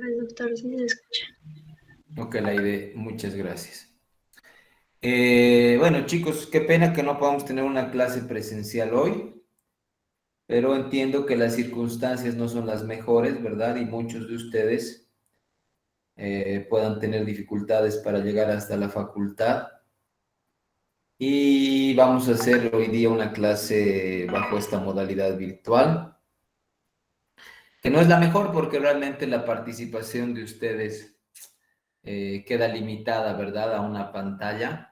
tardes, doctor. ¿Sí se escucha? Ok, Laide, muchas gracias. Bueno, chicos, qué pena que no podamos tener una clase presencial hoy, pero entiendo que las circunstancias no son las mejores, ¿verdad? Y muchos de ustedes puedan tener dificultades para llegar hasta la facultad. Y vamos a hacer hoy día una clase bajo esta modalidad virtual, que no es la mejor porque realmente la participación de ustedes queda limitada, ¿verdad? A una pantalla.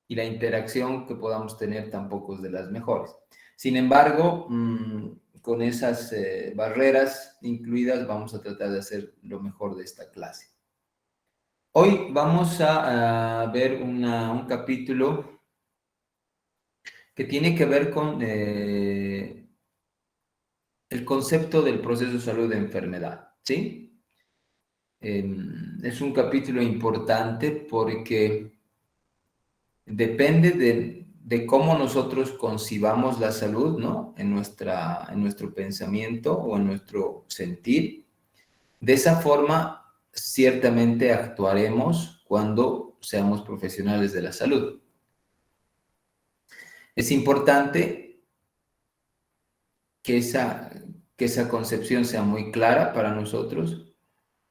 Y la interacción que podamos tener tampoco es de las mejores. Sin embargo, con esas barreras incluidas, vamos a tratar de hacer lo mejor de esta clase. Hoy vamos a ver un capítulo que tiene que ver con el concepto del proceso de salud de enfermedad, ¿sí? Es un capítulo importante porque depende de cómo nosotros concibamos la salud, ¿no? En nuestro pensamiento o en nuestro sentir. De esa forma, ciertamente actuaremos cuando seamos profesionales de la salud. Es importante que esa concepción sea muy clara para nosotros,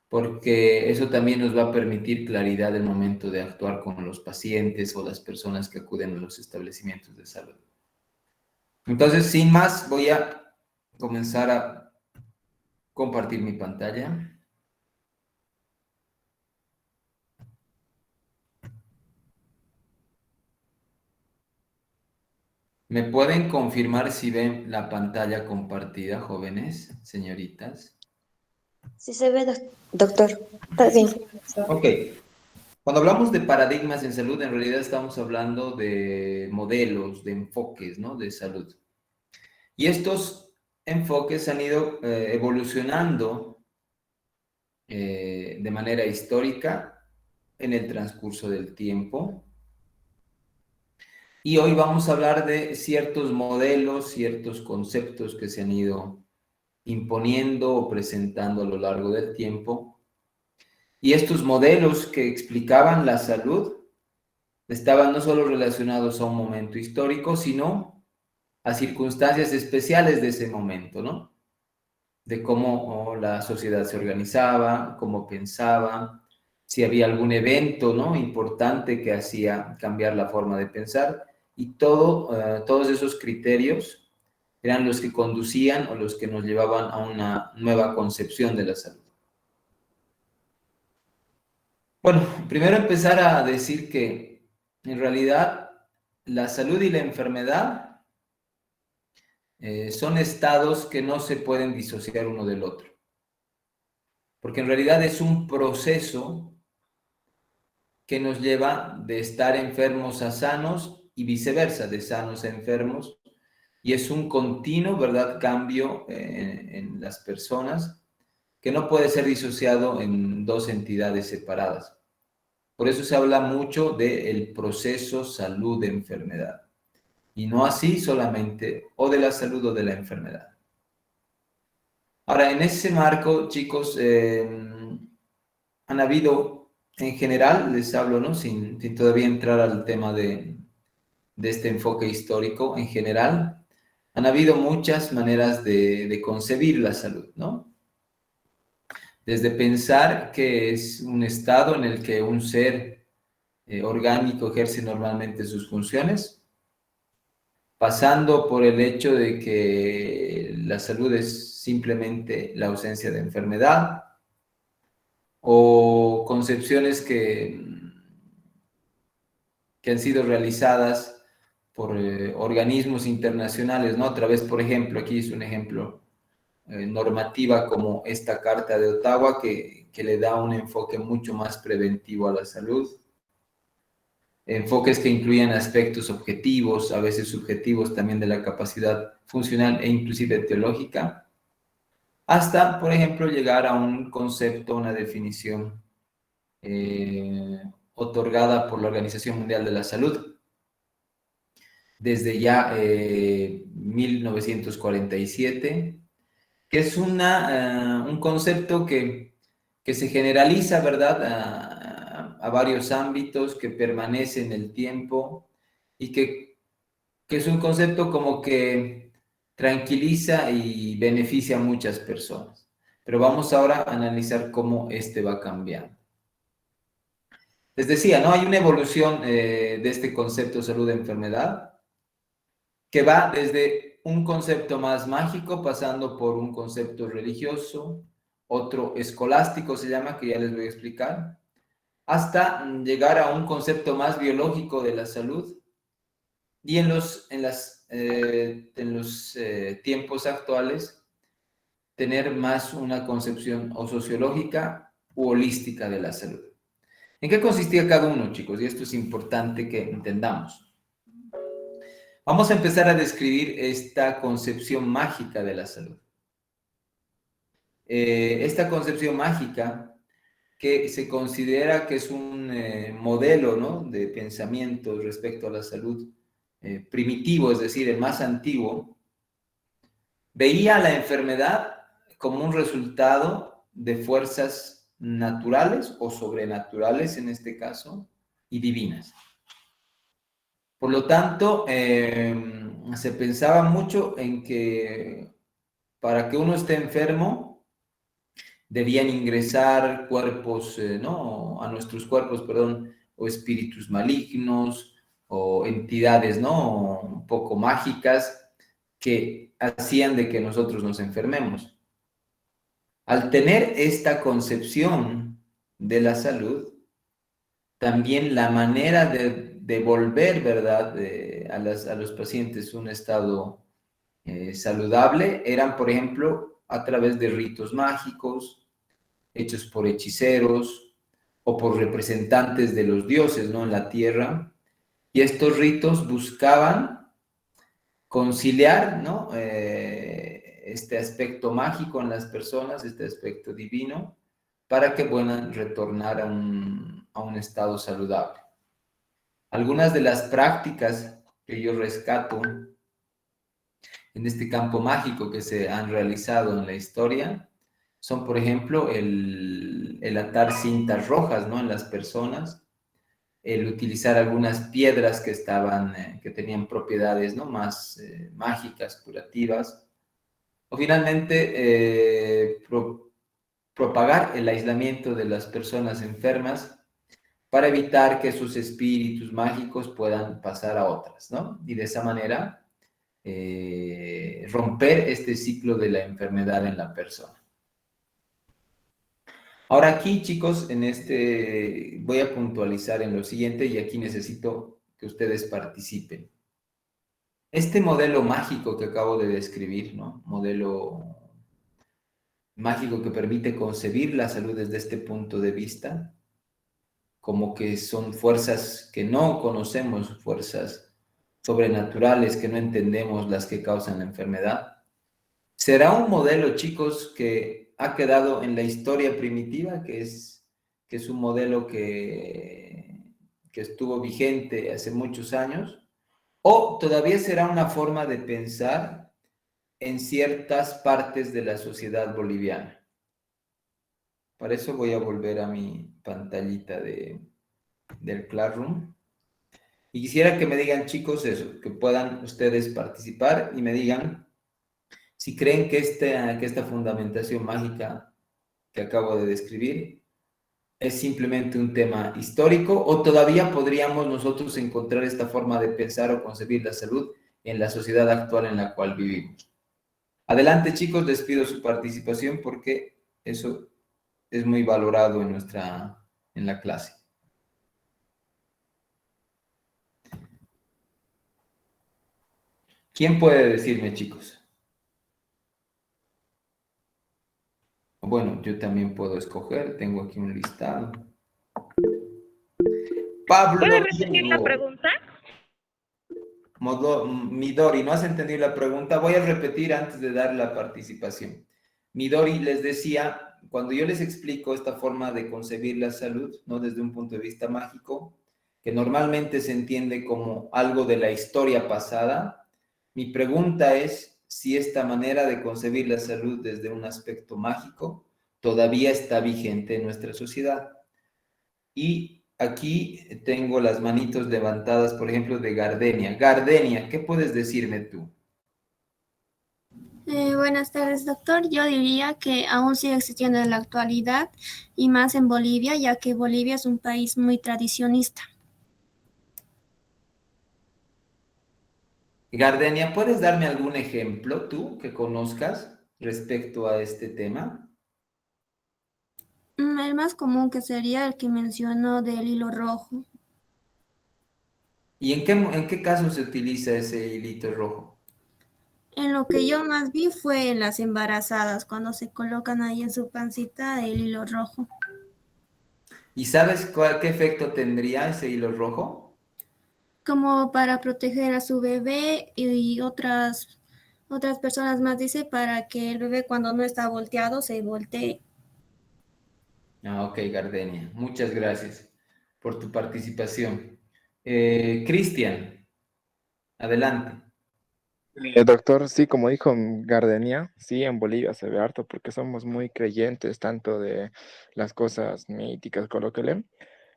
porque eso también nos va a permitir claridad en el momento de actuar con los pacientes o las personas que acuden a los establecimientos de salud. Entonces, sin más, voy a comenzar a compartir mi pantalla. ¿Me pueden confirmar si ven la pantalla compartida, jóvenes, señoritas? Sí se ve, doctor. Está bien. Ok. Cuando hablamos de paradigmas en salud, en realidad estamos hablando de modelos, de enfoques, ¿no? De salud. Y estos enfoques han ido evolucionando de manera histórica en el transcurso del tiempo. Y hoy vamos a hablar de ciertos modelos, ciertos conceptos que se han ido imponiendo o presentando a lo largo del tiempo. Y estos modelos que explicaban la salud estaban no solo relacionados a un momento histórico, sino a circunstancias especiales de ese momento, ¿no? De cómo la sociedad se organizaba, cómo pensaba, si había algún evento, ¿no? Importante que hacía cambiar la forma de pensar. Y todos esos criterios eran los que conducían o los que nos llevaban a una nueva concepción de la salud. Bueno, primero empezar a decir que en realidad la salud y la enfermedad son estados que no se pueden disociar uno del otro, porque en realidad es un proceso que nos lleva de estar enfermos a sanos y viceversa, de sanos a enfermos, y es un continuo, ¿verdad?, cambio en las personas que no puede ser disociado en dos entidades separadas. Por eso se habla mucho del proceso salud-enfermedad, y no así solamente o de la salud o de la enfermedad. Ahora, en ese marco, chicos, han habido, en general, les hablo, ¿no? Sin todavía entrar al tema de este enfoque histórico, en general, han habido muchas maneras de concebir la salud, ¿no? Desde pensar que es un estado en el que un ser orgánico ejerce normalmente sus funciones, pasando por el hecho de que la salud es simplemente la ausencia de enfermedad, o concepciones que han sido realizadas por organismos internacionales, ¿no? A través, por ejemplo, aquí es un ejemplo, normativa como esta Carta de Ottawa, que le da un enfoque mucho más preventivo a la salud. Enfoques que incluyen aspectos objetivos, a veces subjetivos también de la capacidad funcional e inclusive teológica, hasta, por ejemplo, llegar a un concepto, una definición otorgada por la Organización Mundial de la Salud desde ya 1947, que es un concepto que que se generaliza, ¿verdad?, a varios ámbitos, que permanece en el tiempo y que es un concepto como que tranquiliza y beneficia a muchas personas. Pero vamos ahora a analizar cómo este va cambiando. Les decía, ¿no? Hay una evolución de este concepto de salud-enfermedad que va desde un concepto más mágico, pasando por un concepto religioso, otro escolástico se llama, que ya les voy a explicar, hasta llegar a un concepto más biológico de la salud y en los tiempos actuales tener más una concepción o sociológica u holística de la salud. ¿En qué consistía cada uno, chicos? Y esto es importante que entendamos. Vamos a empezar a describir esta concepción mágica de la salud. Esta concepción mágica que se considera que es un modelo, ¿no?, de pensamiento respecto a la salud primitivo, es decir, el más antiguo, veía la enfermedad como un resultado de fuerzas naturales o sobrenaturales en este caso, y divinas. Por lo tanto, se pensaba mucho en que para que uno esté enfermo, debían ingresar cuerpos, ¿no?, a nuestros cuerpos, perdón, o espíritus malignos, o entidades, ¿no?, un poco mágicas, que hacían de que nosotros nos enfermemos. Al tener esta concepción de la salud, también la manera de devolver, ¿verdad?, a los pacientes un estado saludable eran, por ejemplo, a través de ritos mágicos, hechos por hechiceros o por representantes de los dioses, ¿no?, en la tierra. Y estos ritos buscaban conciliar, ¿no?, este aspecto mágico en las personas, este aspecto divino, para que puedan retornar a un estado saludable. Algunas de las prácticas que yo rescato en este campo mágico que se han realizado en la historia son, por ejemplo, el atar cintas rojas, ¿no?, en las personas, el utilizar algunas piedras que que tenían propiedades, ¿no?, más mágicas, curativas, o finalmente propagar el aislamiento de las personas enfermas para evitar que sus espíritus mágicos puedan pasar a otras, ¿no? Y de esa manera romper este ciclo de la enfermedad en la persona. Ahora aquí, chicos, voy a puntualizar en lo siguiente y aquí necesito que ustedes participen. Este modelo mágico que acabo de describir, ¿no?, modelo mágico que permite concebir la salud desde este punto de vista, como que son fuerzas que no conocemos, fuerzas sobrenaturales que no entendemos, las que causan la enfermedad. Será un modelo, chicos, que ha quedado en la historia primitiva, que es un modelo que estuvo vigente hace muchos años, o todavía será una forma de pensar en ciertas partes de la sociedad boliviana. Para eso voy a volver a mi pantallita del Classroom. Y quisiera que me digan, chicos, eso, que puedan ustedes participar y me digan si creen que esta fundamentación mágica que acabo de describir es simplemente un tema histórico o todavía podríamos nosotros encontrar esta forma de pensar o concebir la salud en la sociedad actual en la cual vivimos. Adelante, chicos, les pido su participación porque eso es muy valorado en la clase. ¿Quién puede decirme, chicos? Bueno, yo también puedo escoger, tengo aquí un listado. Pablo ¿Puede repetir la Diego pregunta? Midori, ¿no has entendido la pregunta? Voy a repetir antes de dar la participación. Midori les decía, cuando yo les explico esta forma de concebir la salud, ¿no?, desde un punto de vista mágico, que normalmente se entiende como algo de la historia pasada, mi pregunta es si esta manera de concebir la salud desde un aspecto mágico todavía está vigente en nuestra sociedad. Y aquí tengo las manitos levantadas, por ejemplo, de Gardenia. Gardenia, ¿qué puedes decirme tú? Buenas tardes, doctor. Yo diría que aún sigue existiendo en la actualidad y más en Bolivia, ya que Bolivia es un país muy tradicionista. Gardenia, ¿puedes darme algún ejemplo tú que conozcas respecto a este tema? El más común que sería el que mencionó del hilo rojo. ¿Y en qué caso se utiliza ese hilito rojo? En lo que yo más vi fue en las embarazadas, cuando se colocan ahí en su pancita el hilo rojo. ¿Y sabes qué efecto tendría ese hilo rojo? Como para proteger a su bebé y otras personas más dice para que el bebé cuando no está volteado se voltee. Ah, ok, Gardenia. Muchas gracias por tu participación. Cristian, adelante. Doctor, sí, como dijo Gardenia, sí, en Bolivia se ve harto porque somos muy creyentes tanto de las cosas míticas, colóquele.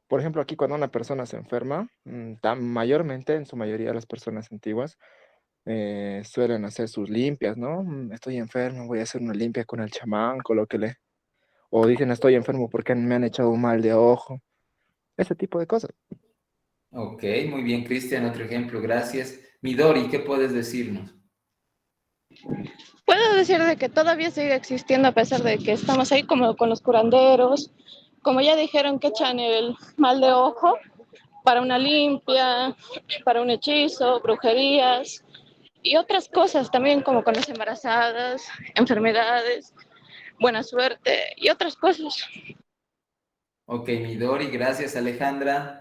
Por ejemplo, aquí cuando una persona se enferma, mayormente, en su mayoría las personas antiguas, suelen hacer sus limpias, ¿no? Estoy enfermo, voy a hacer una limpia con el chamán, colóquele. O dicen, estoy enfermo porque me han echado un mal de ojo. Ese tipo de cosas. Ok, muy bien, Cristian, otro ejemplo, gracias. Midori, ¿qué puedes decirnos? Puedo decir de que todavía sigue existiendo a pesar de que estamos ahí como con los curanderos, como ya dijeron que echan el mal de ojo para una limpia, para un hechizo, brujerías y otras cosas también como con las embarazadas, enfermedades, buena suerte y otras cosas. Ok, Midori, gracias, Alejandra.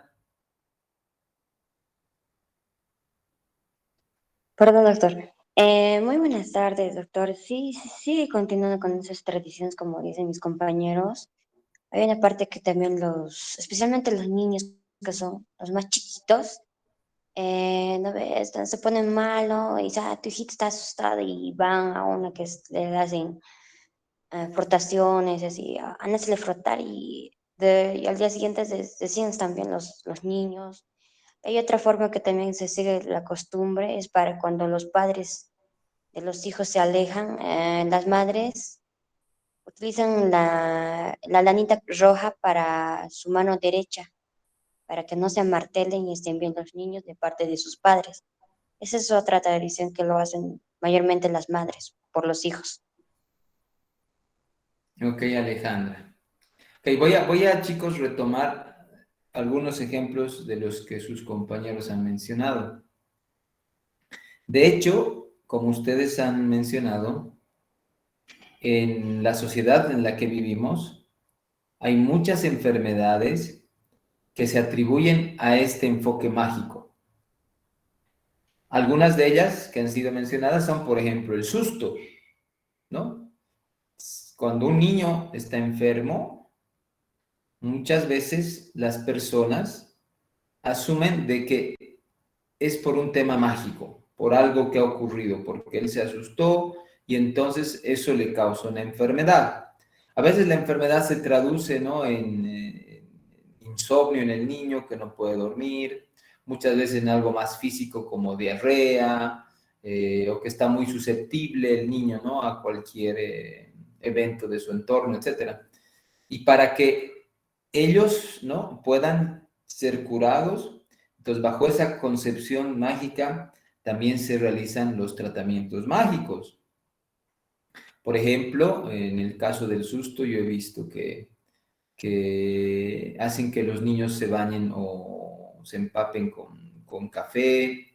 Perdón, doctor. Muy buenas tardes, doctor. Sí, sí, sí, continuando con esas tradiciones, como dicen mis compañeros. Hay una parte que también especialmente los niños que son los más chiquitos, ¿no ves? Se ponen malo y tu hijita está asustada y van a una que le hacen frotaciones, así, a hacerle frotar y al día siguiente se siguen también los niños. Hay otra forma que también se sigue la costumbre, es para cuando los padres de los hijos se alejan, las madres utilizan la lanita roja para su mano derecha, para que no se amartelen y estén bien los niños de parte de sus padres. Esa es otra tradición que lo hacen mayormente las madres por los hijos. Ok, Alejandra. Ok, chicos, retomar algunos ejemplos de los que sus compañeros han mencionado. De hecho, como ustedes han mencionado, en la sociedad en la que vivimos hay muchas enfermedades que se atribuyen a este enfoque mágico. Algunas de ellas que han sido mencionadas son, por ejemplo, el susto, ¿no? Cuando un niño está enfermo, muchas veces las personas asumen de que es por un tema mágico, por algo que ha ocurrido, porque él se asustó y entonces eso le causa una enfermedad. A veces la enfermedad se traduce, ¿no?, en insomnio en el niño que no puede dormir, muchas veces en algo más físico como diarrea, o que está muy susceptible el niño, ¿no?, a cualquier evento de su entorno, etcétera. Y para que ellos, ¿no?, puedan ser curados, entonces bajo esa concepción mágica también se realizan los tratamientos mágicos. Por ejemplo, en el caso del susto, yo he visto que hacen que los niños se bañen o se empapen con café,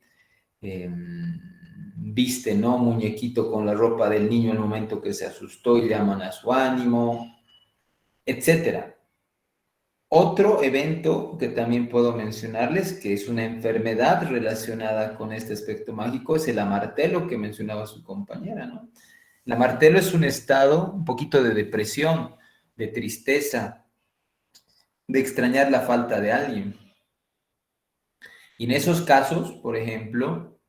visten, ¿no?, muñequito con la ropa del niño en el momento que se asustó y llaman a su ánimo, etcétera. Otro evento que también puedo mencionarles, que es una enfermedad relacionada con este aspecto mágico, es el amartelo que mencionaba su compañera, ¿no? El amartelo es un estado un poquito de depresión, de tristeza, de extrañar la falta de alguien. Y en esos casos, por ejemplo,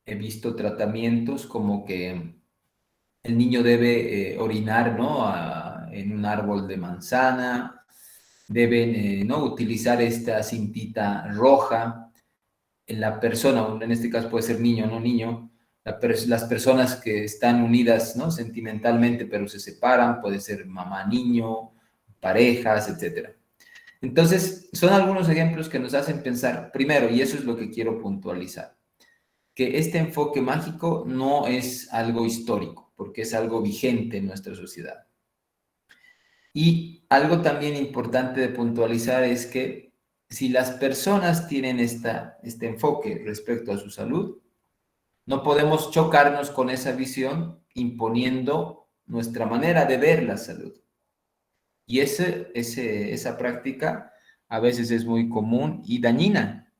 he visto tratamientos como que el niño debe orinar, ¿no?, en un árbol de manzana, deben ¿no? utilizar esta cintita roja en la persona, en este caso puede ser niño o no niño, las personas que están unidas, ¿no? sentimentalmente, pero se separan, puede ser mamá, niño, parejas, etc. Entonces, son algunos ejemplos que nos hacen pensar, primero, y eso es lo que quiero puntualizar, que este enfoque mágico no es algo histórico, porque es algo vigente en nuestra sociedad. Y algo también importante de puntualizar es que si las personas tienen este enfoque respecto a su salud, no podemos chocarnos con esa visión imponiendo nuestra manera de ver la salud. Y esa práctica a veces es muy común y dañina,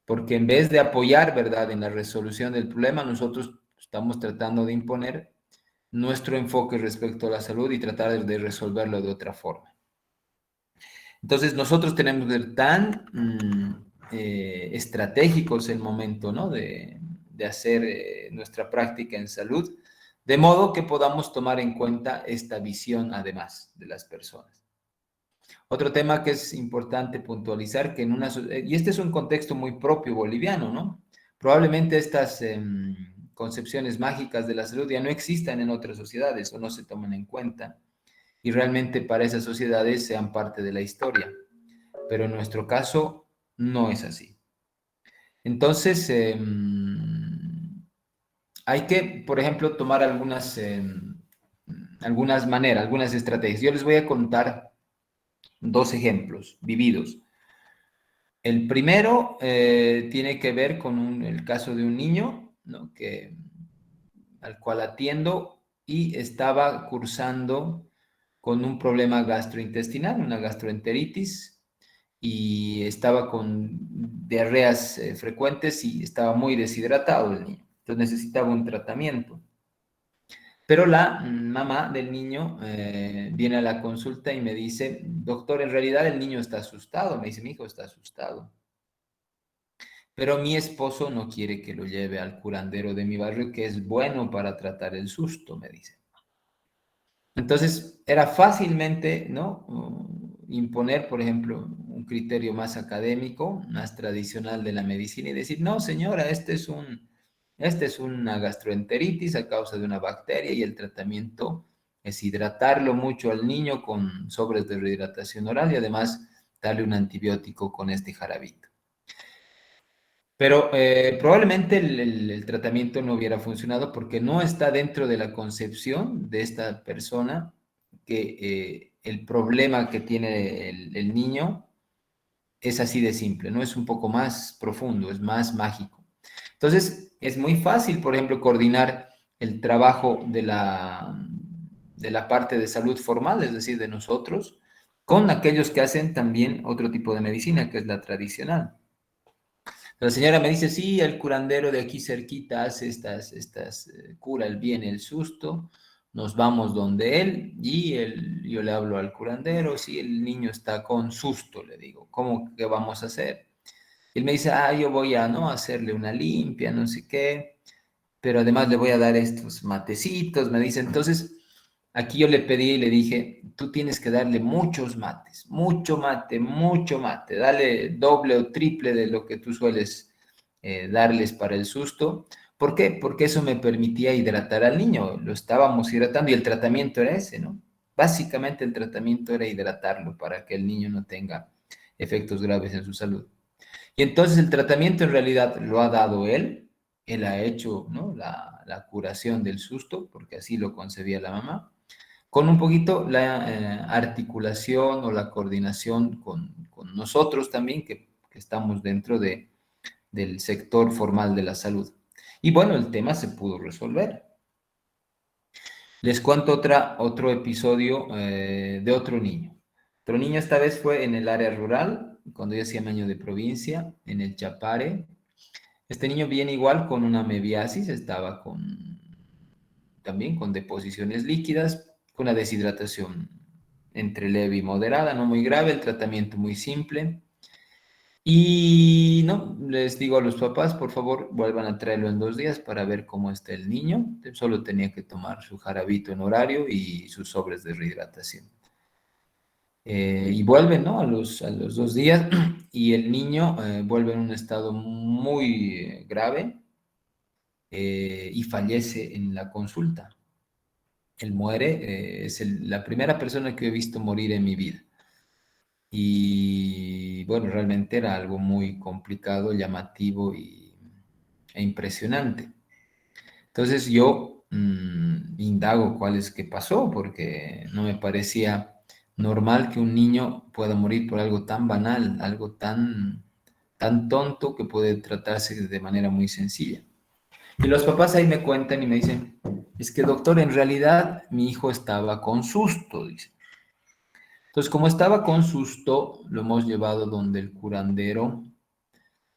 porque en vez de apoyar, ¿verdad?, en la resolución del problema, nosotros estamos tratando de imponer nuestro enfoque respecto a la salud y tratar de resolverlo de otra forma. Entonces, nosotros tenemos que ser tan estratégicos en el momento, ¿no?, de hacer nuestra práctica en salud, de modo que podamos tomar en cuenta esta visión, además, de las personas. Otro tema que es importante puntualizar, que y este es un contexto muy propio boliviano, ¿no? Probablemente estas concepciones mágicas de la salud ya no existan en otras sociedades o no se toman en cuenta, y realmente para esas sociedades sean parte de la historia. Pero en nuestro caso no es así. Entonces, hay que, por ejemplo, tomar algunas maneras, algunas estrategias. Yo les voy a contar 2 ejemplos vividos. El primero tiene que ver con el caso de un niño, ¿no?, al cual atiendo y estaba cursando con un problema gastrointestinal, una gastroenteritis, y estaba con diarreas frecuentes y estaba muy deshidratado el niño. Entonces necesitaba un tratamiento. Pero la mamá del niño viene a la consulta y me dice, doctor, en realidad el niño está asustado. Me dice, mi hijo está asustado. Pero mi esposo no quiere que lo lleve al curandero de mi barrio, que es bueno para tratar el susto, me dice. Entonces, era fácilmente, ¿no?, imponer, por ejemplo, un criterio más académico, más tradicional de la medicina y decir, no, señora, este es una gastroenteritis a causa de una bacteria y el tratamiento es hidratarlo mucho al niño con sobres de rehidratación oral y además darle un antibiótico con este jarabito. Pero probablemente el tratamiento no hubiera funcionado porque no está dentro de la concepción de esta persona que el problema que tiene el niño es así de simple, no es un poco más profundo, es más mágico. Entonces, es muy fácil, por ejemplo, coordinar el trabajo de la parte de salud formal, es decir, de nosotros, con aquellos que hacen también otro tipo de medicina, que es la tradicional. La señora me dice, sí, el curandero de aquí cerquita hace cura el bien, el susto, nos vamos donde él y yo le hablo al curandero, si el niño está con susto, le digo, ¿cómo que vamos a hacer? Y él me dice, yo voy a, ¿no?, hacerle una limpia, no sé qué, pero además le voy a dar estos matecitos, me dice. Entonces, aquí yo le pedí y le dije, tú tienes que darle muchos mates, mucho mate, dale doble o triple de lo que tú sueles darles para el susto. ¿Por qué? Porque eso me permitía hidratar al niño, lo estábamos hidratando y el tratamiento era ese, ¿no? Básicamente el tratamiento era hidratarlo para que el niño no tenga efectos graves en su salud. Y entonces el tratamiento en realidad lo ha dado él ha hecho, ¿no?, la curación del susto, porque así lo concebía la mamá, con un poquito la articulación o la coordinación con nosotros también, que estamos dentro del sector formal de la salud. Y bueno, el tema se pudo resolver. Les cuento otro episodio de otro niño. Otro niño esta vez fue en el área rural, cuando yo hacía año de provincia, en el Chapare. Este niño viene igual con una mebiasis, estaba también con deposiciones líquidas, con una deshidratación entre leve y moderada, no muy grave, el tratamiento muy simple. Y no, les digo a los papás, por favor, vuelvan a traerlo en 2 días para ver cómo está el niño. Solo tenía que tomar su jarabito en horario y sus sobres de rehidratación. Y vuelven, ¿no? A los 2 días y el niño vuelve en un estado muy grave y fallece en la consulta. Él muere, es la primera persona que he visto morir en mi vida. Y bueno, realmente era algo muy complicado, llamativo e impresionante. Entonces yo indago cuál es que pasó, porque no me parecía normal que un niño pueda morir por algo tan banal, algo tan tonto que puede tratarse de manera muy sencilla. Y los papás ahí me cuentan y me dicen, es que doctor, en realidad mi hijo estaba con susto, dice. Entonces, como estaba con susto, lo hemos llevado donde el curandero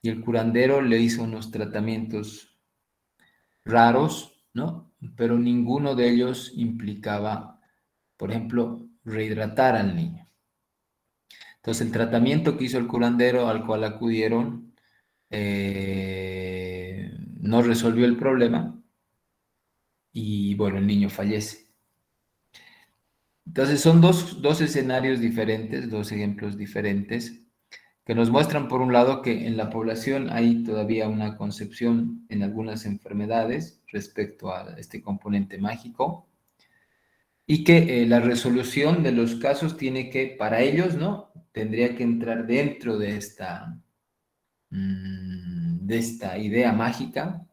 y el curandero le hizo unos tratamientos raros, ¿no? Pero ninguno de ellos implicaba, por ejemplo, rehidratar al niño. Entonces, el tratamiento que hizo el curandero al cual acudieron no resolvió el problema y, bueno, el niño fallece. Entonces, son dos escenarios diferentes, dos ejemplos diferentes que nos muestran, por un lado, que en la población hay todavía una concepción en algunas enfermedades respecto a este componente mágico y que la resolución de los casos tiene que, para ellos, ¿no? Tendría que entrar dentro de esta idea mágica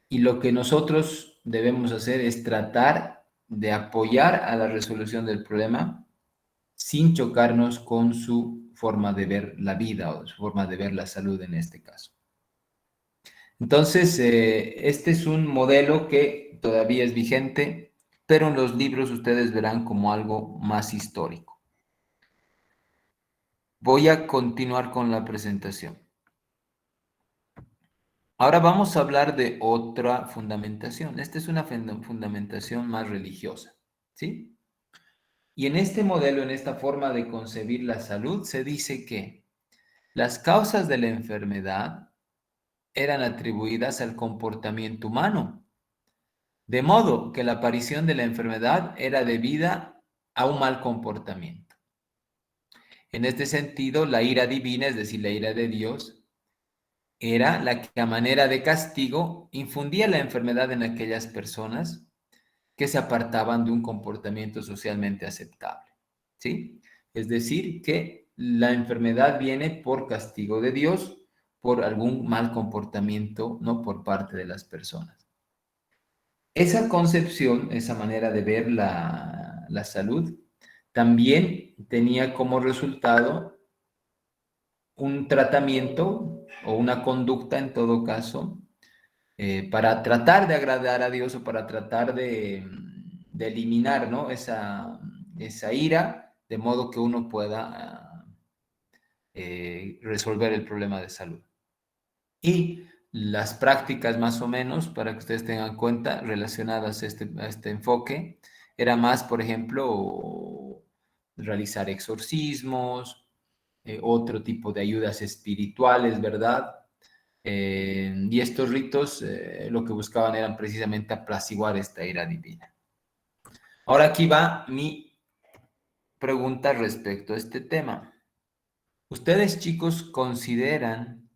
y lo que nosotros debemos hacer es tratar de apoyar a la resolución del problema sin chocarnos con su forma de ver la vida o su forma de ver la salud en este caso. Entonces, este es un modelo que todavía es vigente, pero en los libros ustedes verán como algo más histórico. Voy a continuar con la presentación. Ahora vamos a hablar de otra fundamentación. Esta es una fundamentación más religiosa, ¿sí? Y en este modelo, en esta forma de concebir la salud, se dice que las causas de la enfermedad eran atribuidas al comportamiento humano, de modo que la aparición de la enfermedad era debida a un mal comportamiento. En este sentido, la ira divina, es decir, la ira de Dios, era la que a manera de castigo infundía la enfermedad en aquellas personas que se apartaban de un comportamiento socialmente aceptable, ¿sí? Es decir, que la enfermedad viene por castigo de Dios, por algún mal comportamiento, no por parte de las personas. Esa concepción, esa manera de ver la salud, también tenía como resultado un tratamiento o una conducta, en todo caso, para tratar de agradar a Dios o para tratar de eliminar, ¿no? esa ira, de modo que uno pueda resolver el problema de salud. Y las prácticas más o menos, para que ustedes tengan cuenta, relacionadas a este enfoque, era más, por ejemplo, realizar exorcismos, otro tipo de ayudas espirituales, ¿verdad? Y estos ritos lo que buscaban eran precisamente apaciguar esta ira divina. Ahora aquí va mi pregunta respecto a este tema. ¿Ustedes, chicos, consideran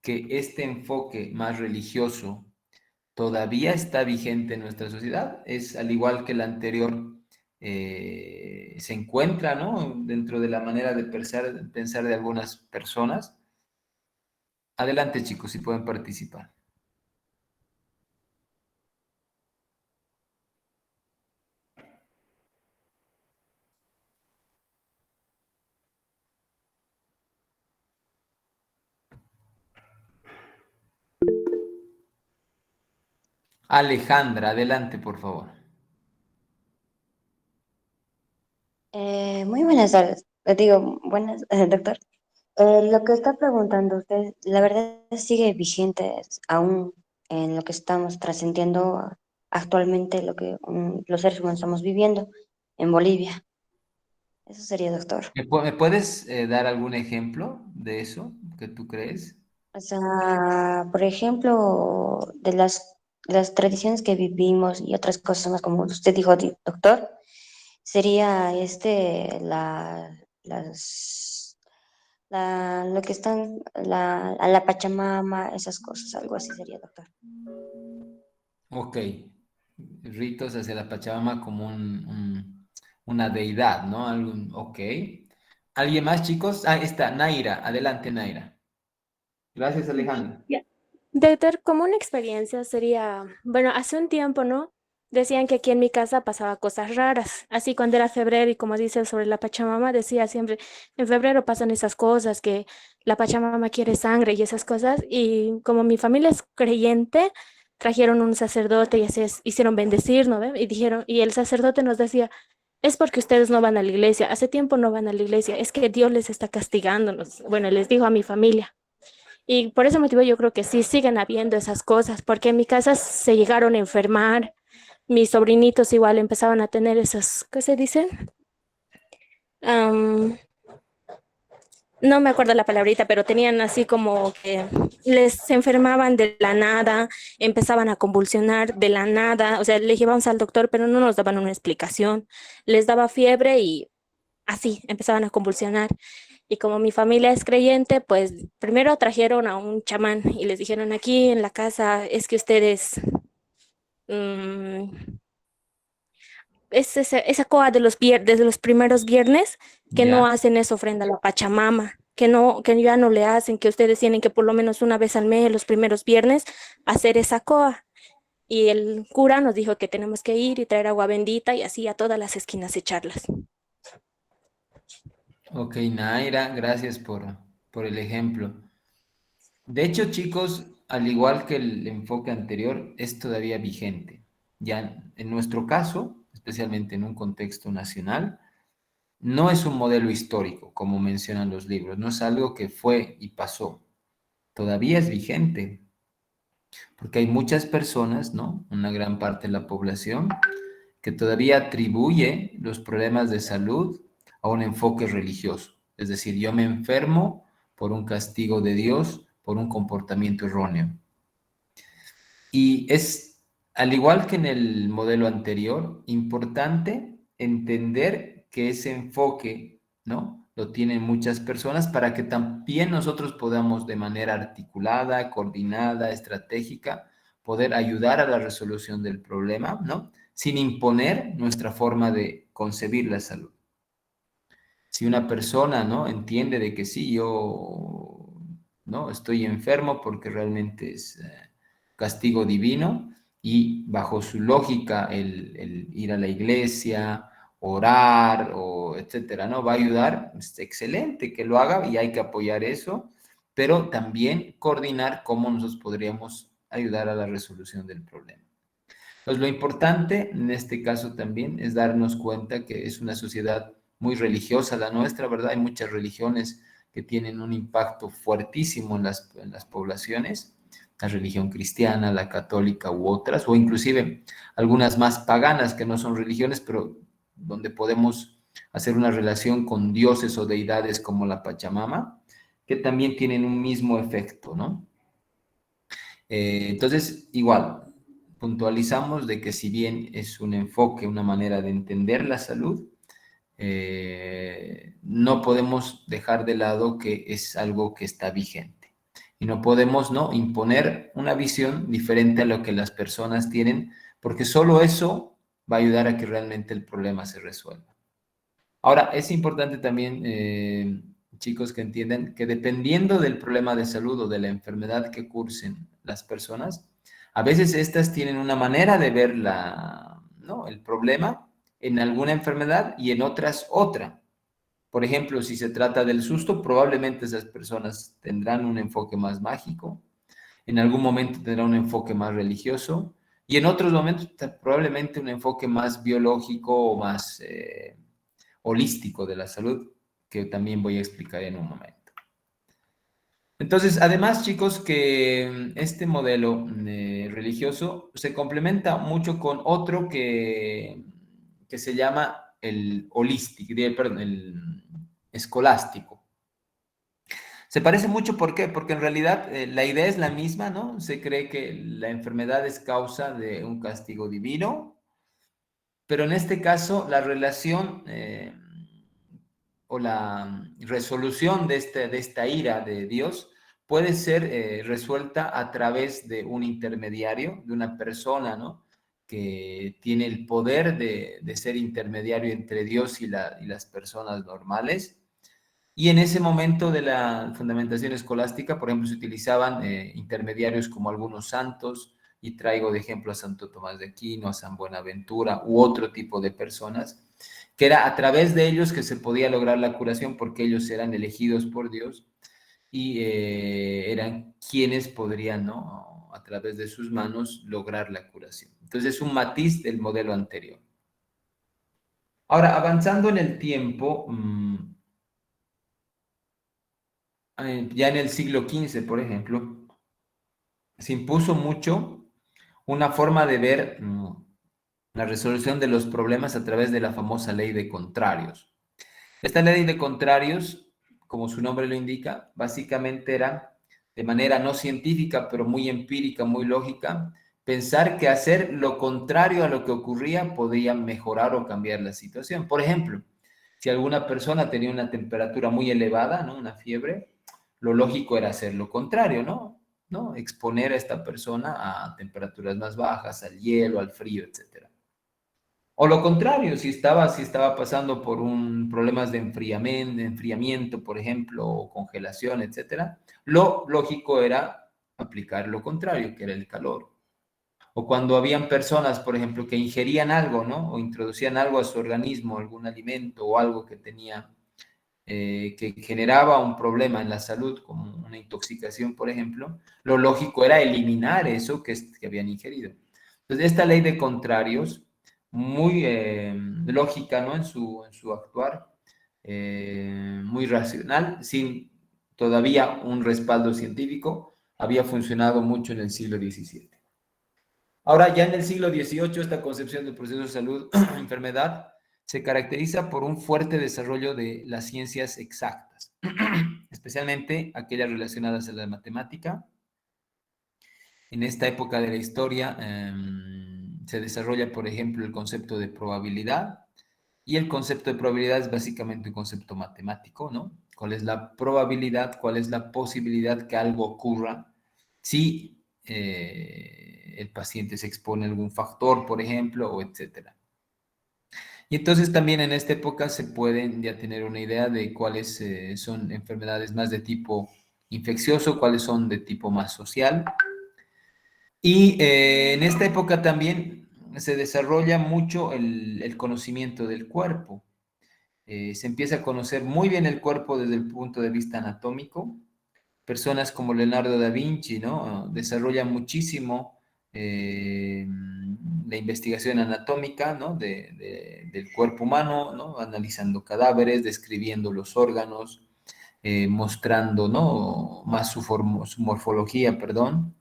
que este enfoque más religioso todavía está vigente en nuestra sociedad? Es al igual que el anterior, se encuentra, ¿no? Dentro de la manera de pensar de algunas personas. Adelante, chicos, si pueden participar. Alejandra, adelante, por favor. Muy buenas tardes. Digo, buenas, doctor. Lo que está preguntando usted, la verdad sigue vigente aún en lo que estamos trascendiendo actualmente, lo que los seres humanos estamos viviendo en Bolivia. Eso sería, doctor. ¿Me puedes dar algún ejemplo de eso que tú crees? O sea, por ejemplo, de las tradiciones que vivimos y otras cosas más, como usted dijo, doctor, sería lo que están, a la Pachamama, esas cosas, algo así sería, doctor. Ok, ritos hacia la Pachamama como una deidad, ¿no? Ok. ¿Alguien más, chicos? Ahí está, Naira. Adelante, Naira. Gracias, Alejandro. Ya. Doctor, como una experiencia sería, bueno, hace un tiempo, ¿no? Decían que aquí en mi casa pasaba cosas raras. Así cuando era febrero y como dice sobre la Pachamama, decía siempre, en febrero pasan esas cosas, que la Pachamama quiere sangre y esas cosas. Y como mi familia es creyente, trajeron un sacerdote y así hicieron bendecir, ¿no? ¿Ve? Y dijeron, y el sacerdote nos decía, es porque ustedes no van a la iglesia, hace tiempo no van a la iglesia, es que Dios les está castigando. Bueno, les dijo a mi familia. Y por ese motivo yo creo que sí siguen habiendo esas cosas, porque en mi casa se llegaron a enfermar, mis sobrinitos igual empezaban a tener esas, ¿qué se dicen? Am, no me acuerdo la palabrita, pero tenían así como que les se enfermaban de la nada, empezaban a convulsionar de la nada, o sea, les llevamos al doctor, pero no nos daban una explicación, les daba fiebre y así empezaban a convulsionar. Y como mi familia es creyente, pues primero trajeron a un chamán y les dijeron aquí en la casa es que ustedes, mm, es esa coa de desde los primeros viernes que no Ya. hacen esa ofrenda a la Pachamama, que no, que ya no le hacen, que ustedes tienen que por lo menos una vez al mes, los primeros viernes, hacer esa coa. Y el cura nos dijo que tenemos que ir y traer agua bendita y así a todas las esquinas echarlas. Ok, Naira, gracias por el ejemplo. De hecho, chicos, al igual que el enfoque anterior, es todavía vigente. Ya en nuestro caso, especialmente en un contexto nacional, no es un modelo histórico, como mencionan los libros, no es algo que fue y pasó. Todavía es vigente, porque hay muchas personas, ¿no? Una gran parte de la población que todavía atribuye los problemas de salud a un enfoque religioso. Es decir, yo me enfermo por un castigo de Dios, por un comportamiento erróneo. Y es, al igual que en el modelo anterior, importante entender que ese enfoque, ¿no? Lo tienen muchas personas para que también nosotros podamos de manera articulada, coordinada, estratégica, poder ayudar a la resolución del problema, ¿no? Sin imponer nuestra forma de concebir la salud. Si una persona, ¿no? Entiende de que sí, yo, ¿no? Estoy enfermo porque realmente es castigo divino y bajo su lógica el ir a la iglesia, orar o etcétera, ¿no? Va a ayudar, es excelente que lo haga y hay que apoyar eso, pero también coordinar cómo nosotros podríamos ayudar a la resolución del problema. Pues lo importante en este caso también es darnos cuenta que es una sociedad muy religiosa la nuestra, ¿verdad? Hay muchas religiones que tienen un impacto fuertísimo en las poblaciones, la religión cristiana, la católica u otras, o inclusive algunas más paganas que no son religiones, pero donde podemos hacer una relación con dioses o deidades como la Pachamama, que también tienen un mismo efecto, ¿no? Entonces, igual, puntualizamos de que si bien es un enfoque, una manera de entender la salud, no podemos dejar de lado que es algo que está vigente. Y no podemos, ¿no?, imponer una visión diferente a lo que las personas tienen, porque solo eso va a ayudar a que realmente el problema se resuelva. Ahora, es importante también, chicos, que entiendan que dependiendo del problema de salud o de la enfermedad que cursen las personas, a veces estas tienen una manera de ver ¿no?, el problema en alguna enfermedad y en otras otra. Por ejemplo, si se trata del susto, probablemente esas personas tendrán un enfoque más mágico, en algún momento tendrán un enfoque más religioso y en otros momentos probablemente un enfoque más biológico o más holístico de la salud, que también voy a explicar en un momento. Entonces, además, chicos, que este modelo religioso se complementa mucho con otro que se llama el holístico, perdón, el escolástico. Se parece mucho, ¿por qué? Porque en realidad la idea es la misma, ¿no? Se cree que la enfermedad es causa de un castigo divino, pero en este caso la relación o la resolución de esta ira de Dios puede ser resuelta a través de un intermediario, de una persona, ¿no? Que tiene el poder de ser intermediario entre Dios y las personas normales. Y en ese momento de la fundamentación escolástica, por ejemplo, se utilizaban intermediarios como algunos santos, y traigo de ejemplo a Santo Tomás de Aquino, a San Buenaventura u otro tipo de personas, que era a través de ellos que se podía lograr la curación porque ellos eran elegidos por Dios y eran quienes podrían, ¿no? A través de sus manos lograr la curación. Entonces es un matiz del modelo anterior. Ahora, avanzando en el tiempo, ya en el siglo XV, por ejemplo, se impuso mucho una forma de ver la resolución de los problemas a través de la famosa ley de contrarios. Esta ley de contrarios, como su nombre lo indica, básicamente era de manera no científica, pero muy empírica, muy lógica, pensar que hacer lo contrario a lo que ocurría podía mejorar o cambiar la situación. Por ejemplo, si alguna persona tenía una temperatura muy elevada, ¿no? Una fiebre, lo lógico era hacer lo contrario, ¿no? Exponer a esta persona a temperaturas más bajas, al hielo, al frío, etcétera. O lo contrario, si estaba pasando por problemas de enfriamiento, por ejemplo, o congelación, etcétera, lo lógico era aplicar lo contrario, que era el calor. O cuando habían personas, por ejemplo, que ingerían algo, ¿no? O introducían algo a su organismo, algún alimento o algo que tenía, que generaba un problema en la salud, como una intoxicación, por ejemplo, lo lógico era eliminar eso que habían ingerido. Entonces, esta ley de contrarios, muy lógica, ¿no? En su actuar, muy racional, sin todavía un respaldo científico, había funcionado mucho en el siglo XVII. Ahora, ya en el siglo XVIII, esta concepción del proceso de salud, enfermedad, se caracteriza por un fuerte desarrollo de las ciencias exactas, especialmente aquellas relacionadas a la matemática. En esta época de la historia se desarrolla, por ejemplo, el concepto de probabilidad, y el concepto de probabilidad es básicamente un concepto matemático, ¿no? ¿Cuál es la probabilidad, cuál es la posibilidad que algo ocurra si el paciente se expone a algún factor, por ejemplo, o etcétera? Y entonces también en esta época se pueden ya tener una idea de cuáles son enfermedades más de tipo infeccioso, cuáles son de tipo más social. Y en esta época también se desarrolla mucho el conocimiento del cuerpo. Se empieza a conocer muy bien el cuerpo desde el punto de vista anatómico. Personas como Leonardo da Vinci, ¿no? Desarrollan muchísimo la investigación anatómica, ¿no? Del cuerpo humano, ¿no? Analizando cadáveres, describiendo los órganos, mostrando, ¿no? Más su morfología, perdón,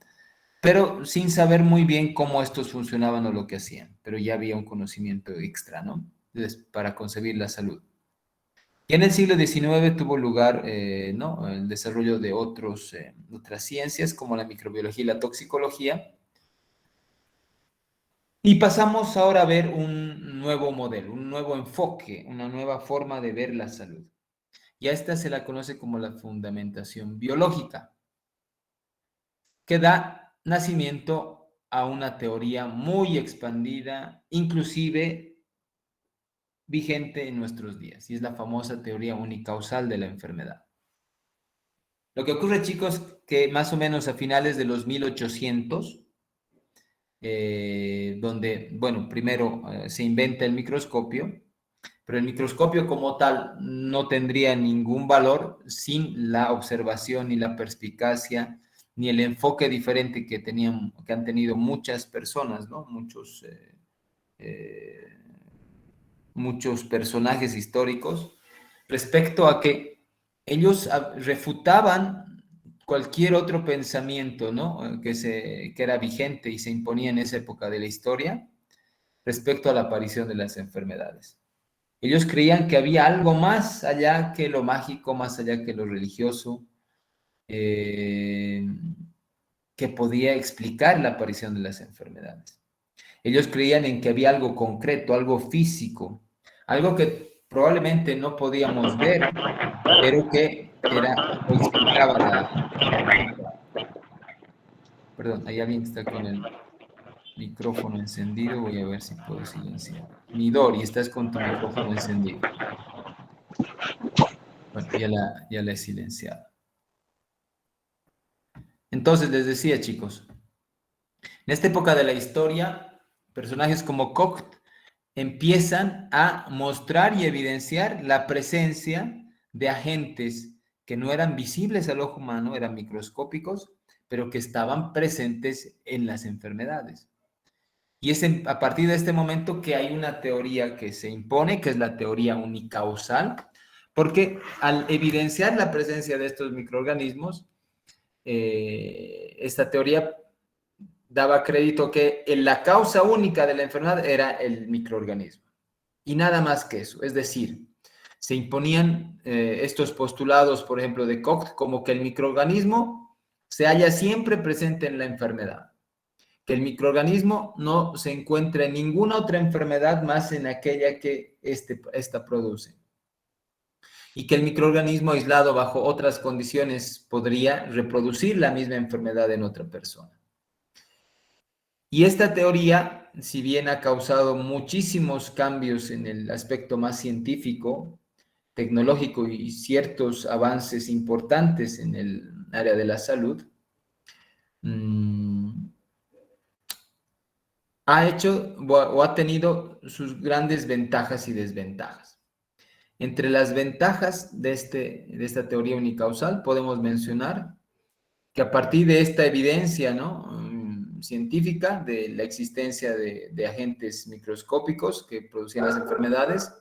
pero sin saber muy bien cómo estos funcionaban o lo que hacían, pero ya había un conocimiento extra, ¿no? Entonces, para concebir la salud. Y en el siglo XIX tuvo lugar, ¿no? El desarrollo de otras ciencias como la microbiología y la toxicología. Y pasamos ahora a ver un nuevo modelo, un nuevo enfoque, una nueva forma de ver la salud. Y a esta se la conoce como la fundamentación biológica, que da nacimiento a una teoría muy expandida, inclusive vigente en nuestros días, y es la famosa teoría unicausal de la enfermedad. Lo que ocurre, chicos, que más o menos a finales de los 1800, donde, bueno, primero se inventa el microscopio, pero el microscopio como tal no tendría ningún valor sin la observación ni la perspicacia ni el enfoque diferente que han tenido muchas personas, ¿no? Muchos personajes históricos respecto a que ellos refutaban cualquier otro pensamiento, ¿no? Que era vigente y se imponía en esa época de la historia respecto a la aparición de las enfermedades. Ellos creían que había algo más allá que lo mágico, más allá que lo religioso, que podía explicar la aparición de las enfermedades. Ellos creían en que había algo concreto, algo físico, algo que probablemente no podíamos ver, pero que era, o explicaba Perdón, hay alguien que está con el micrófono encendido, voy a ver si puedo silenciar. Midori, estás con tu micrófono encendido. Bueno, ya la he silenciado. Entonces, les decía, chicos, en esta época de la historia, personajes como Koch empiezan a mostrar y evidenciar la presencia de agentes que no eran visibles al ojo humano, eran microscópicos, pero que estaban presentes en las enfermedades. Y es a partir de este momento que hay una teoría que se impone, que es la teoría unicausal, porque al evidenciar la presencia de estos microorganismos, esta teoría daba crédito que la causa única de la enfermedad era el microorganismo. Y nada más que eso. Es decir, se imponían estos postulados, por ejemplo, de Koch, como que el microorganismo se halla siempre presente en la enfermedad. Que el microorganismo no se encuentra en ninguna otra enfermedad más en aquella que esta produce. Y que el microorganismo aislado bajo otras condiciones podría reproducir la misma enfermedad en otra persona. Y esta teoría, si bien ha causado muchísimos cambios en el aspecto más científico, tecnológico y ciertos avances importantes en el área de la salud, ha hecho o ha tenido sus grandes ventajas y desventajas. Entre las ventajas de esta teoría unicausal podemos mencionar que a partir de esta evidencia, ¿no?, científica de la existencia de agentes microscópicos que producían las enfermedades,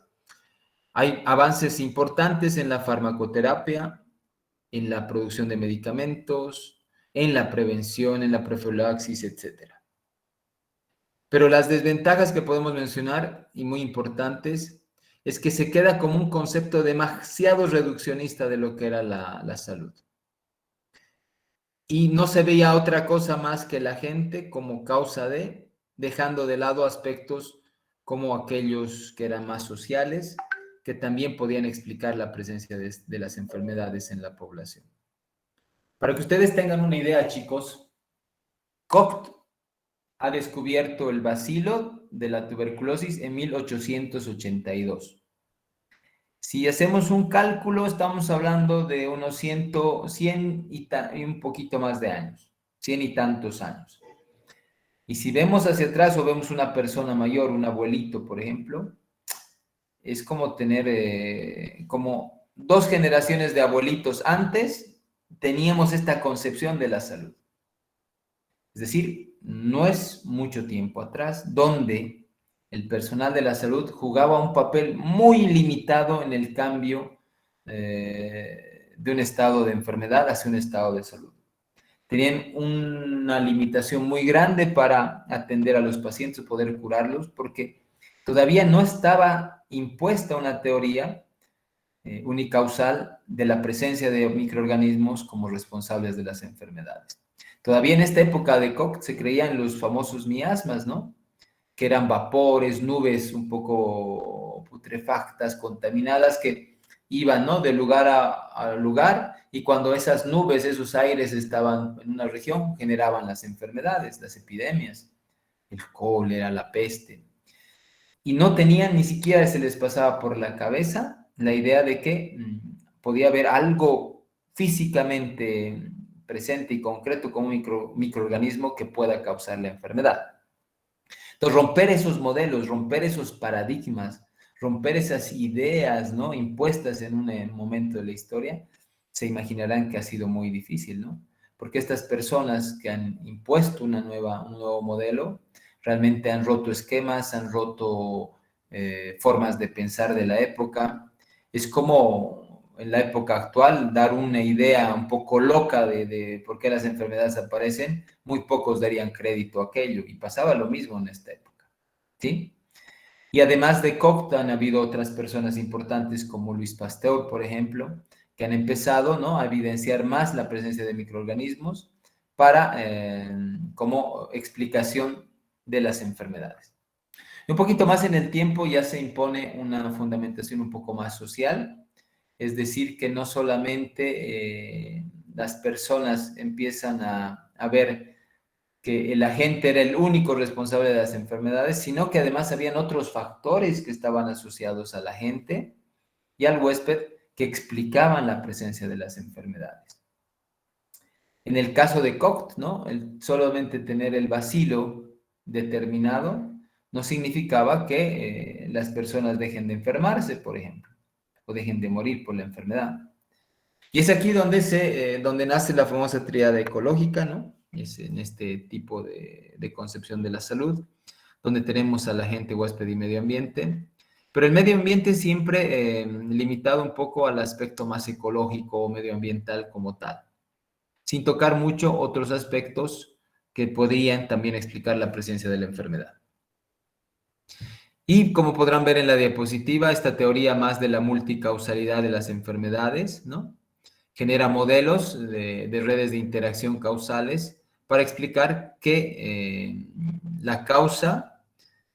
hay avances importantes en la farmacoterapia, en la producción de medicamentos, en la prevención, en la profilaxis, etc. Pero las desventajas que podemos mencionar, y muy importantes, es que se queda como un concepto demasiado reduccionista de lo que era la salud. Y no se veía otra cosa más que la gente como causa de, dejando de lado aspectos como aquellos que eran más sociales, que también podían explicar la presencia de las enfermedades en la población. Para que ustedes tengan una idea, chicos, Koch ha descubierto el bacilo de la tuberculosis en 1882. Si hacemos un cálculo, estamos hablando de unos 100 y un poquito más de años, 100 y tantos años. Y si vemos hacia atrás o vemos una persona mayor, un abuelito, por ejemplo, es como tener como 2 generaciones de abuelitos antes, teníamos esta concepción de la salud. Es decir, no es mucho tiempo atrás donde el personal de la salud jugaba un papel muy limitado en el cambio de un estado de enfermedad hacia un estado de salud. Tenían una limitación muy grande para atender a los pacientes, poder curarlos, porque todavía no estaba impuesta una teoría unicausal de la presencia de microorganismos como responsables de las enfermedades. Todavía en esta época de Koch se creían los famosos miasmas, ¿no?, que eran vapores, nubes un poco putrefactas, contaminadas, que iban, ¿no?, de lugar a lugar, y cuando esas nubes, esos aires estaban en una región, generaban las enfermedades, las epidemias, el cólera, la peste. Y no tenían, ni siquiera se les pasaba por la cabeza la idea de que podía haber algo físicamente presente y concreto como un microorganismo que pueda causar la enfermedad. Entonces, romper esos modelos, romper esos paradigmas, romper esas ideas, ¿no?, impuestas en un momento de la historia, se imaginarán que ha sido muy difícil, ¿no? Porque estas personas que han impuesto un nuevo modelo, realmente han roto esquemas, han roto formas de pensar de la época. Es como en la época actual dar una idea un poco loca de por qué las enfermedades aparecen, muy pocos darían crédito a aquello, y pasaba lo mismo en esta época, ¿sí? Y además de Koch, han habido otras personas importantes como Luis Pasteur, por ejemplo, que han empezado, ¿no?, a evidenciar más la presencia de microorganismos para, como explicación de las enfermedades. Un poquito más en el tiempo ya se impone una fundamentación un poco más social, es decir, que no solamente las personas empiezan a ver que el agente era el único responsable de las enfermedades, sino que además habían otros factores que estaban asociados al agente y al huésped que explicaban la presencia de las enfermedades. En el caso de Koch, ¿no?, el solamente tener el bacilo determinado no significaba que las personas dejen de enfermarse, por ejemplo, o dejen de morir por la enfermedad. Y es aquí donde nace la famosa tríada ecológica, ¿no? Es en este tipo de concepción de la salud, donde tenemos al agente, huésped y medio ambiente. Pero el medio ambiente siempre limitado un poco al aspecto más ecológico o medioambiental como tal, sin tocar mucho otros aspectos que podrían también explicar la presencia de la enfermedad. Y como podrán ver en la diapositiva, esta teoría más de la multicausalidad de las enfermedades, ¿no?, genera modelos de redes de interacción causales para explicar que la causa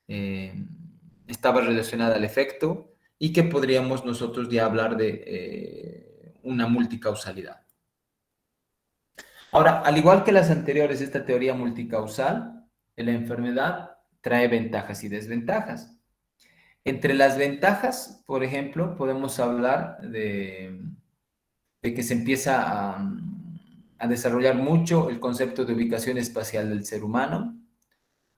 estaba relacionada al efecto y que podríamos nosotros ya hablar de una multicausalidad. Ahora, al igual que las anteriores, esta teoría multicausal de la enfermedad trae ventajas y desventajas. Entre las ventajas, por ejemplo, podemos hablar de que se empieza a desarrollar mucho el concepto de ubicación espacial del ser humano,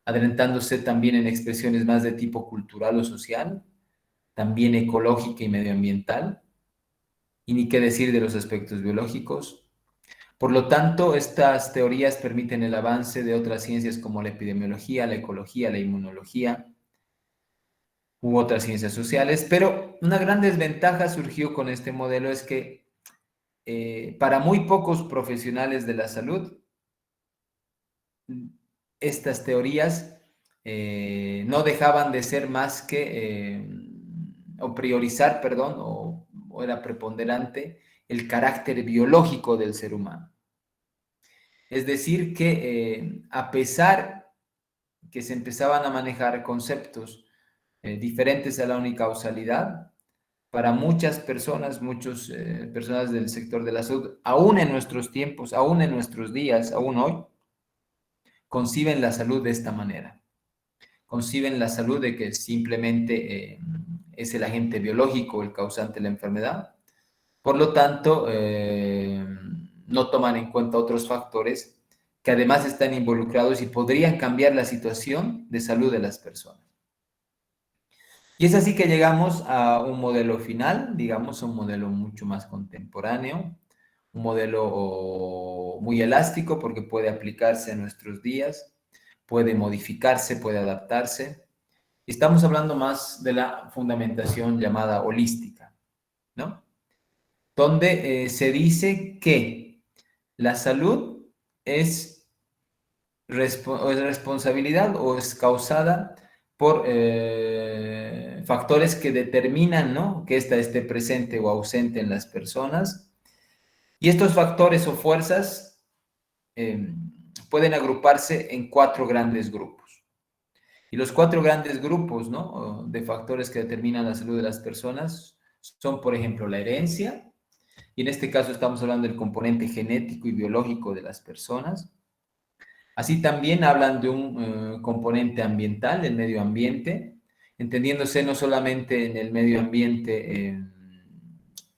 adelantándose también en expresiones más de tipo cultural o social, también ecológica y medioambiental, y ni qué decir de los aspectos biológicos. Por lo tanto, estas teorías permiten el avance de otras ciencias como la epidemiología, la ecología, la inmunología u otras ciencias sociales, pero una gran desventaja surgió con este modelo es que para muy pocos profesionales de la salud, estas teorías no dejaban de ser más que, o priorizar, perdón, o era preponderante el carácter biológico del ser humano. Es decir, que a pesar que se empezaban a manejar conceptos diferentes a la unicausalidad, para muchas personas, muchas personas del sector de la salud, aún en nuestros tiempos, aún en nuestros días, aún hoy, conciben la salud de esta manera. Conciben la salud de que simplemente es el agente biológico el causante de la enfermedad. Por lo tanto, no toman en cuenta otros factores que además están involucrados y podrían cambiar la situación de salud de las personas. Y es así que llegamos a un modelo final, digamos, un modelo mucho más contemporáneo, un modelo muy elástico porque puede aplicarse a nuestros días, puede modificarse, puede adaptarse. Estamos hablando más de la fundamentación llamada holística, ¿no?, donde se dice que la salud es responsabilidad o es causada por factores que determinan, ¿no?, que ésta esté presente o ausente en las personas. Y estos factores o fuerzas pueden agruparse en 4 grandes grupos. Y los 4 grandes grupos, ¿no?, de factores que determinan la salud de las personas son, por ejemplo, la herencia, y en este caso estamos hablando del componente genético y biológico de las personas. Así también hablan de un componente ambiental, el medio ambiente, entendiéndose no solamente en el medio ambiente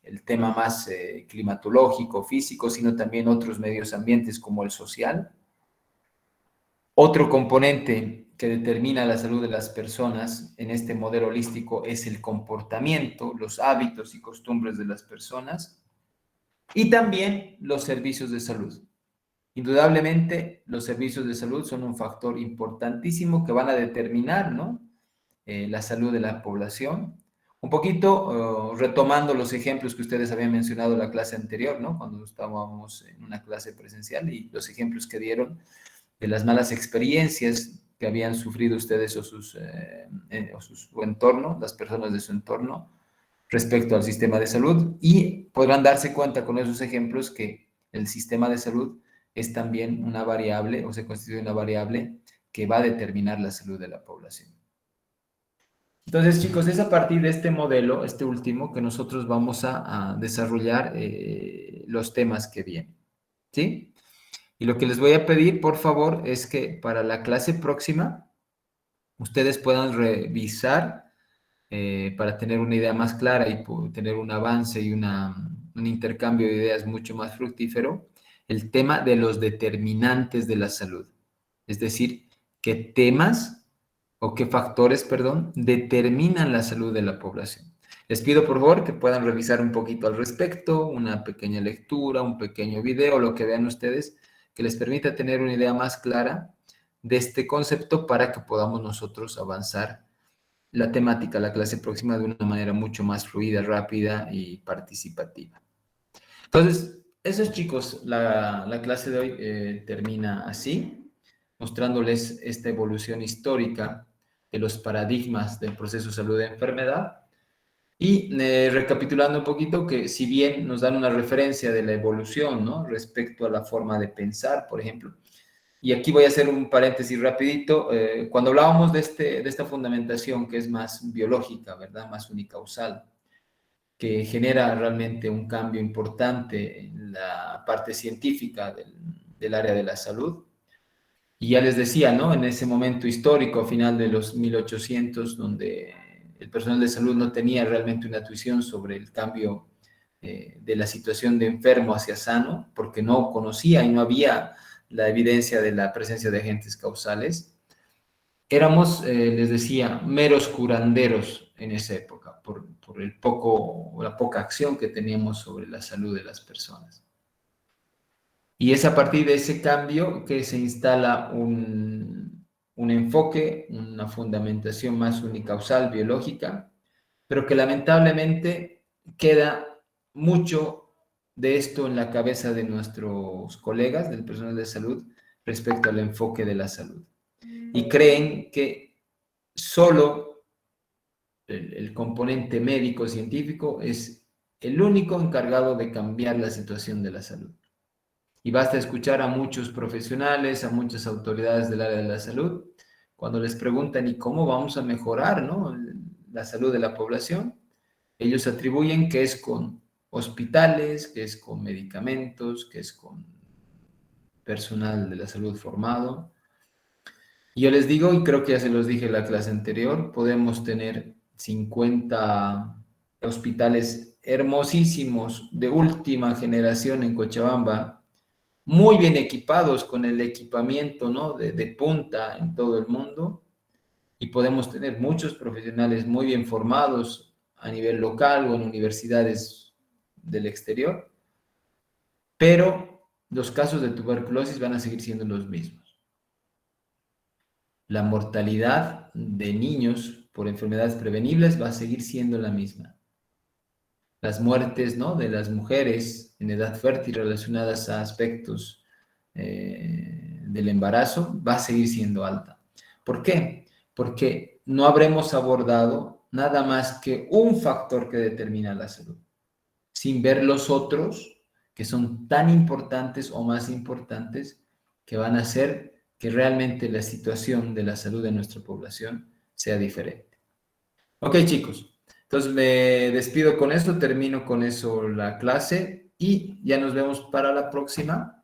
el tema más climatológico, físico, sino también otros medios ambientes como el social. Otro componente que determina la salud de las personas en este modelo holístico es el comportamiento, los hábitos y costumbres de las personas y también los servicios de salud. Indudablemente, los servicios de salud son un factor importantísimo que van a determinar, ¿no?, la salud de la población. Un poquito retomando los ejemplos que ustedes habían mencionado en la clase anterior, ¿no?, cuando estábamos en una clase presencial y los ejemplos que dieron de las malas experiencias que habían sufrido ustedes o su entorno, las personas de su entorno, respecto al sistema de salud, y podrán darse cuenta con esos ejemplos que el sistema de salud es también una variable o se constituye una variable que va a determinar la salud de la población. Entonces, chicos, es a partir de este modelo, este último, que nosotros vamos a desarrollar los temas que vienen, ¿sí? Y lo que les voy a pedir, por favor, es que para la clase próxima ustedes puedan revisar para tener una idea más clara y tener un avance y un intercambio de ideas mucho más fructífero, el tema de los determinantes de la salud. Es decir, qué temas o qué factores, perdón, determinan la salud de la población. Les pido por favor que puedan revisar un poquito al respecto, una pequeña lectura, un pequeño video, lo que vean ustedes, que les permita tener una idea más clara de este concepto para que podamos nosotros avanzar la temática, la clase próxima, de una manera mucho más fluida, rápida y participativa. Entonces, esos chicos, la clase de hoy termina así, mostrándoles esta evolución histórica de los paradigmas del proceso salud-enfermedad y recapitulando un poquito que si bien nos dan una referencia de la evolución, ¿no? Respecto a la forma de pensar, por ejemplo, y aquí voy a hacer un paréntesis rapidito. Cuando hablábamos de esta fundamentación que es más biológica, ¿verdad? Más unicausal, que genera realmente un cambio importante en la parte científica del área de la salud. Y ya les decía, ¿no? En ese momento histórico, a final de los 1800, donde el personal de salud no tenía realmente una intuición sobre el cambio de la situación de enfermo hacia sano, porque no conocía y no había la evidencia de la presencia de agentes causales. Éramos, les decía, meros curanderos en esa época, por la poca acción que teníamos sobre la salud de las personas. Y es a partir de ese cambio que se instala un enfoque, una fundamentación más unicausal, biológica, pero que lamentablemente queda mucho de esto en la cabeza de nuestros colegas del personal de salud respecto al enfoque de la salud. Y creen que solo el componente médico-científico es el único encargado de cambiar la situación de la salud. Y basta escuchar a muchos profesionales, a muchas autoridades del área de la salud, cuando les preguntan, ¿y cómo vamos a mejorar, ¿no? la salud de la población? Ellos atribuyen que es con hospitales, que es con medicamentos, que es con personal de la salud formado. Y yo les digo, y creo que ya se los dije en la clase anterior, podemos tener 50 hospitales hermosísimos de última generación en Cochabamba, muy bien equipados con el equipamiento, ¿no? de punta en todo el mundo, y podemos tener muchos profesionales muy bien formados a nivel local o en universidades del exterior, pero los casos de tuberculosis van a seguir siendo los mismos. La mortalidad de niños por enfermedades prevenibles va a seguir siendo la misma. Las muertes, ¿no? de las mujeres en edad fértil relacionadas a aspectos del embarazo va a seguir siendo alta. ¿Por qué? Porque no habremos abordado nada más que un factor que determina la salud, sin ver los otros que son tan importantes o más importantes que van a hacer que realmente la situación de la salud de nuestra población sea diferente. Ok, chicos. Entonces me despido con esto, termino con eso la clase y ya nos vemos para la próxima,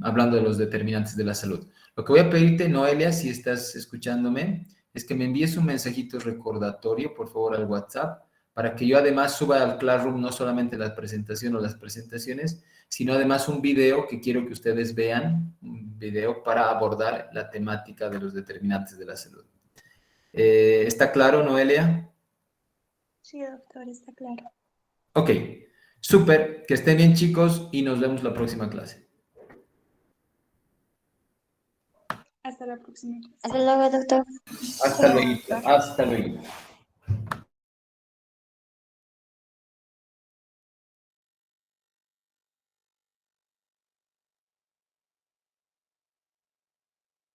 hablando de los determinantes de la salud. Lo que voy a pedirte, Noelia, si estás escuchándome, es que me envíes un mensajito recordatorio, por favor, al WhatsApp, para que yo además suba al Classroom no solamente la presentación o las presentaciones, sino además un video que quiero que ustedes vean, un video para abordar la temática de los determinantes de la salud. ¿Está claro, Noelia? Sí, doctor, está claro. Ok, súper, que estén bien, chicos, y nos vemos la próxima clase. Hasta la próxima clase. Hasta luego, doctor. Hasta luego. Hasta luego.